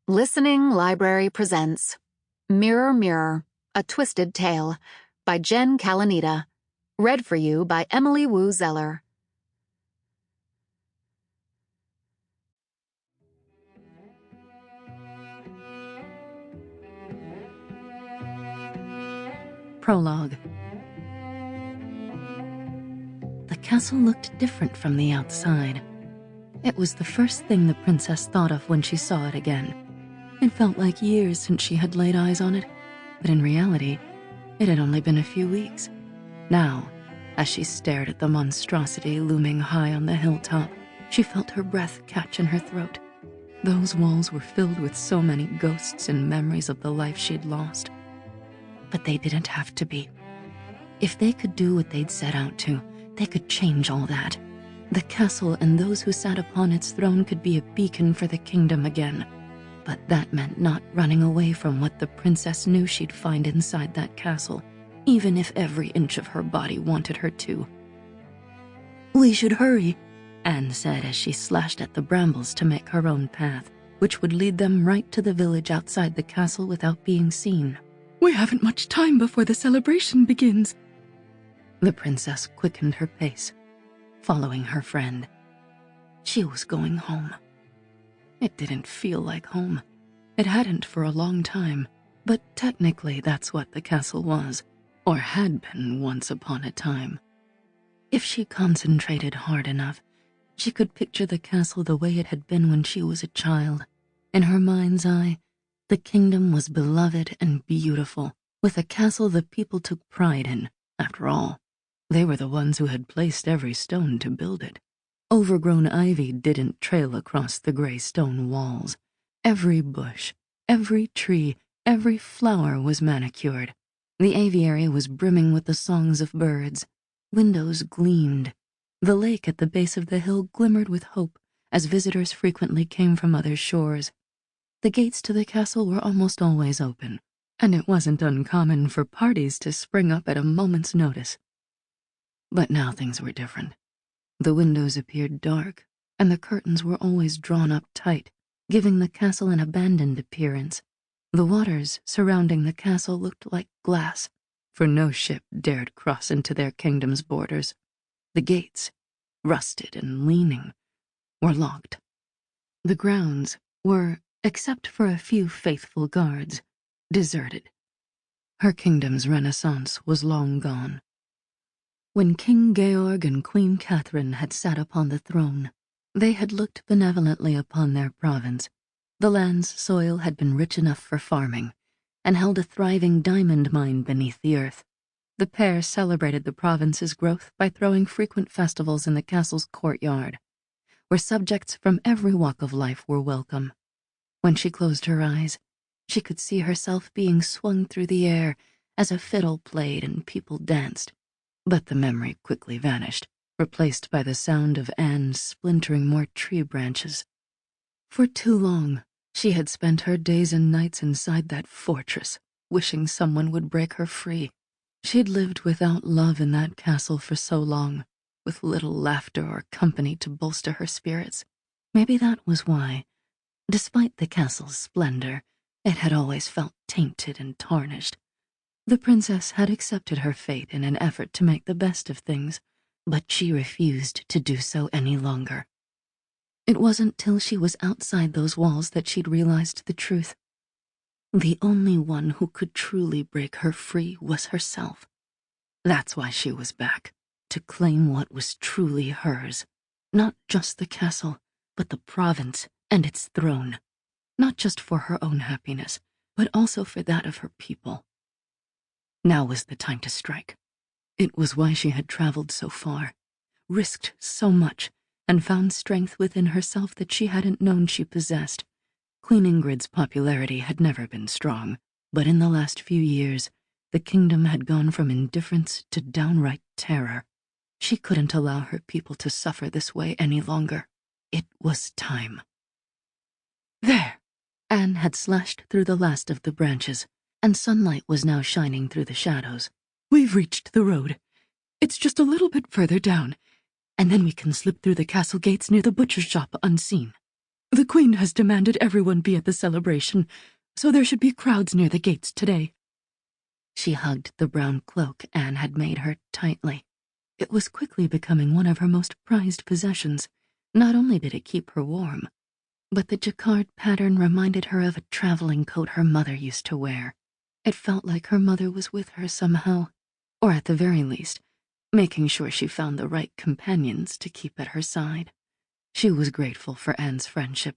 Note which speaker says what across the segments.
Speaker 1: Listening Library presents Mirror, Mirror, A Twisted Tale by Jen Calonita. Read for you by Emily Wu Zeller.
Speaker 2: Prologue. The castle looked different from the outside. It was the first thing the princess thought of when she saw it again. It felt like years since she had laid eyes on it, but in reality, it had only been a few weeks. Now, as she stared at the monstrosity looming high on the hilltop, she felt her breath catch in her throat. Those walls were filled with so many ghosts and memories of the life she'd lost. But they didn't have to be. If they could do what they'd set out to, they could change all that. The castle and those who sat upon its throne could be a beacon for the kingdom again. But that meant not running away from what the princess knew she'd find inside that castle, even if every inch of her body wanted her to. "We should hurry," Anne said as she slashed at the brambles to make her own path, which would lead them right to the village outside the castle without being seen.
Speaker 3: "We haven't much time before the celebration begins."
Speaker 2: The princess quickened her pace, following her friend. She was going home. It didn't feel like home. It hadn't for a long time, but technically that's what the castle was, or had been once upon a time. If she concentrated hard enough, she could picture the castle the way it had been when she was a child. In her mind's eye, the kingdom was beloved and beautiful, with a castle the people took pride in. After all, they were the ones who had placed every stone to build it. Overgrown ivy didn't trail across the gray stone walls. Every bush, every tree, every flower was manicured. The aviary was brimming with the songs of birds. Windows gleamed. The lake at the base of the hill glimmered with hope as visitors frequently came from other shores. The gates to the castle were almost always open, and it wasn't uncommon for parties to spring up at a moment's notice. But now things were different. The windows appeared dark, and the curtains were always drawn up tight, giving the castle an abandoned appearance. The waters surrounding the castle looked like glass, for no ship dared cross into their kingdom's borders. The gates, rusted and leaning, were locked. The grounds were, except for a few faithful guards, deserted. Her kingdom's renaissance was long gone. When King Georg and Queen Catherine had sat upon the throne, they had looked benevolently upon their province. The land's soil had been rich enough for farming, and held a thriving diamond mine beneath the earth. The pair celebrated the province's growth by throwing frequent festivals in the castle's courtyard, where subjects from every walk of life were welcome. When she closed her eyes, she could see herself being swung through the air as a fiddle played and people danced. But the memory quickly vanished, replaced by the sound of Anne splintering more tree branches. For too long, she had spent her days and nights inside that fortress, wishing someone would break her free. She'd lived without love in that castle for so long, with little laughter or company to bolster her spirits. Maybe that was why, despite the castle's splendor, it had always felt tainted and tarnished. The princess had accepted her fate in an effort to make the best of things, but she refused to do so any longer. It wasn't till she was outside those walls that she'd realized the truth. The only one who could truly break her free was herself. That's why she was back, to claim what was truly hers. Not just the castle, but the province and its throne. Not just for her own happiness, but also for that of her people. Now was the time to strike. It was why she had traveled so far, risked so much, and found strength within herself that she hadn't known she possessed. Queen Ingrid's popularity had never been strong, but in the last few years, the kingdom had gone from indifference to downright terror. She couldn't allow her people to suffer this way any longer. It was time. There! Anne had slashed through the last of the branches, and sunlight was now shining through the shadows.
Speaker 3: "We've reached the road. It's just a little bit further down, and then we can slip through the castle gates near the butcher's shop unseen." The Queen has demanded everyone be at the celebration, so there should be crowds near the gates today.
Speaker 2: She hugged the brown cloak Anne had made her tightly. It was quickly becoming one of her most prized possessions. Not only did it keep her warm, but the jacquard pattern reminded her of a traveling coat her mother used to wear. It felt like her mother was with her somehow, or at the very least, making sure she found the right companions to keep at her side. She was grateful for Anne's friendship,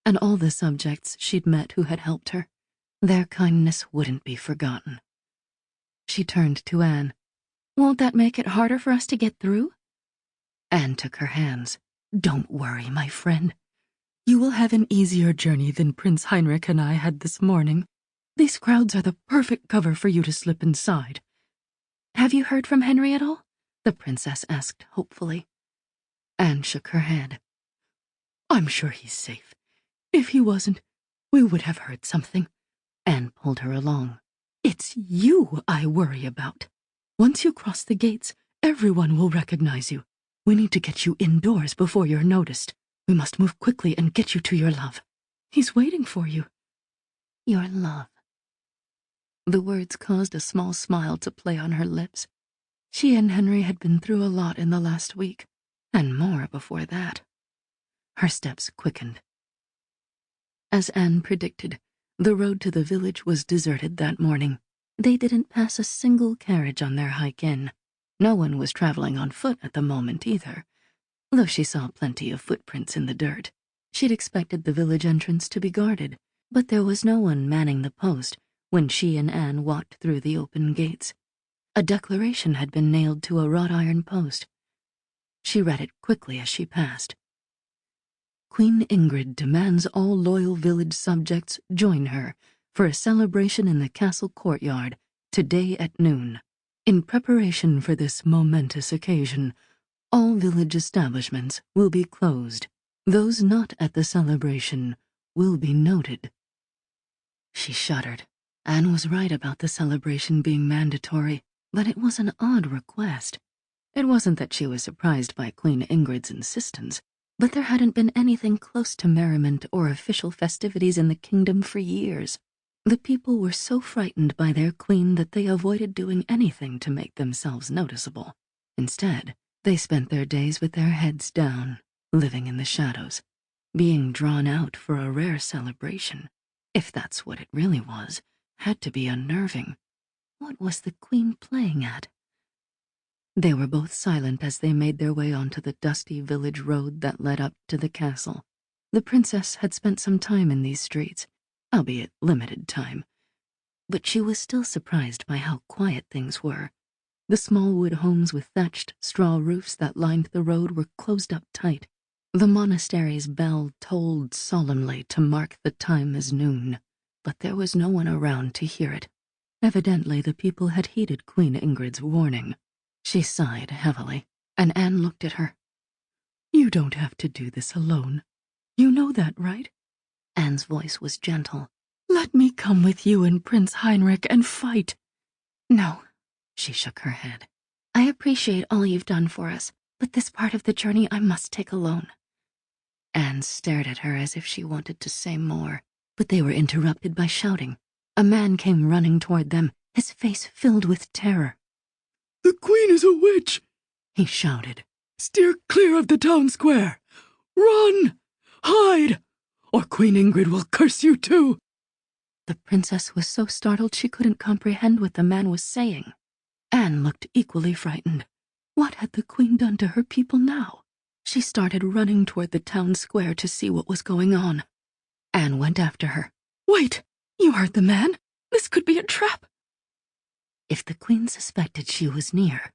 Speaker 2: and all the subjects she'd met who had helped her. Their kindness wouldn't be forgotten. She turned to Anne.
Speaker 3: Won't that make it harder for us to get through?
Speaker 2: Anne took her hands.
Speaker 3: Don't worry, my friend. You will have an easier journey than Prince Heinrich and I had this morning. These crowds are the perfect cover for you to slip inside.
Speaker 2: Have you heard from Henry at all? The princess asked hopefully. Anne shook her head.
Speaker 3: I'm sure he's safe. If he wasn't, we would have heard something.
Speaker 2: Anne pulled her along.
Speaker 3: It's you I worry about. Once you cross the gates, everyone will recognize you. We need to get you indoors before you're noticed. We must move quickly and get you to your love. He's waiting for you.
Speaker 2: Your love. The words caused a small smile to play on her lips. She and Henry had been through a lot in the last week, and more before that. Her steps quickened. As Anne predicted, the road to the village was deserted that morning. They didn't pass a single carriage on their hike in. No one was traveling on foot at the moment either, though she saw plenty of footprints in the dirt. She'd expected the village entrance to be guarded, but there was no one manning the post when she and Anne walked through the open gates. A declaration had been nailed to a wrought iron post. She read it quickly as she passed. Queen Ingrid demands all loyal village subjects join her for a celebration in the castle courtyard today at noon. In preparation for this momentous occasion, all village establishments will be closed. Those not at the celebration will be noted. She shuddered. Anne was right about the celebration being mandatory, but it was an odd request. It wasn't that she was surprised by Queen Ingrid's insistence, but there hadn't been anything close to merriment or official festivities in the kingdom for years. The people were so frightened by their queen that they avoided doing anything to make themselves noticeable. Instead, they spent their days with their heads down, living in the shadows, being drawn out for a rare celebration. If that's what it really was, had to be unnerving. What was the queen playing at? They were both silent as they made their way onto the dusty village road that led up to the castle. The princess had spent some time in these streets, albeit limited time, but she was still surprised by how quiet things were. The small wood homes with thatched straw roofs that lined the road were closed up tight. The monastery's bell tolled solemnly to mark the time as noon, but there was no one around to hear it. Evidently the people had heeded Queen Ingrid's warning. She sighed heavily, and Anne looked at her.
Speaker 3: You don't have to do this alone. You know that, right?
Speaker 2: Anne's voice was gentle.
Speaker 3: Let me come with you and Prince Heinrich and fight.
Speaker 2: No, she shook her head. I appreciate all you've done for us, but this part of the journey I must take alone. Anne stared at her as if she wanted to say more, but they were interrupted by shouting. A man came running toward them, his face filled with terror.
Speaker 3: The queen is a witch, he shouted. Steer clear of the town square. Run! Hide! Or Queen Ingrid will curse you too.
Speaker 2: The princess was so startled she couldn't comprehend what the man was saying. Anne looked equally frightened. What had the queen done to her people now? She started running toward the town square to see what was going on. Anne went after her.
Speaker 3: Wait! You heard the man? This could be a trap.
Speaker 2: If the queen suspected she was near,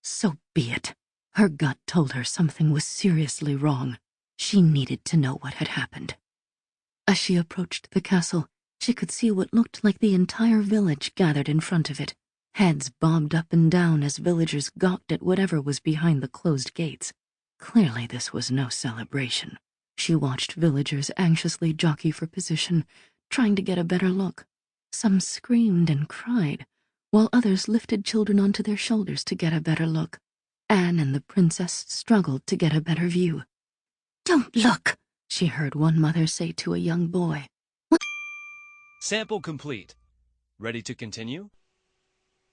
Speaker 2: so be it. Her gut told her something was seriously wrong. She needed to know what had happened. As she approached the castle, she could see what looked like the entire village gathered in front of it. Heads bobbed up and down as villagers gawked at whatever was behind the closed gates. Clearly this was no celebration. She watched villagers anxiously jockey for position, trying to get a better look. Some screamed and cried, while others lifted children onto their shoulders to get a better look. Anne and the princess struggled to get a better view.
Speaker 3: Don't look,
Speaker 2: She heard one mother say to a young boy,
Speaker 4: Sample complete. Ready to continue?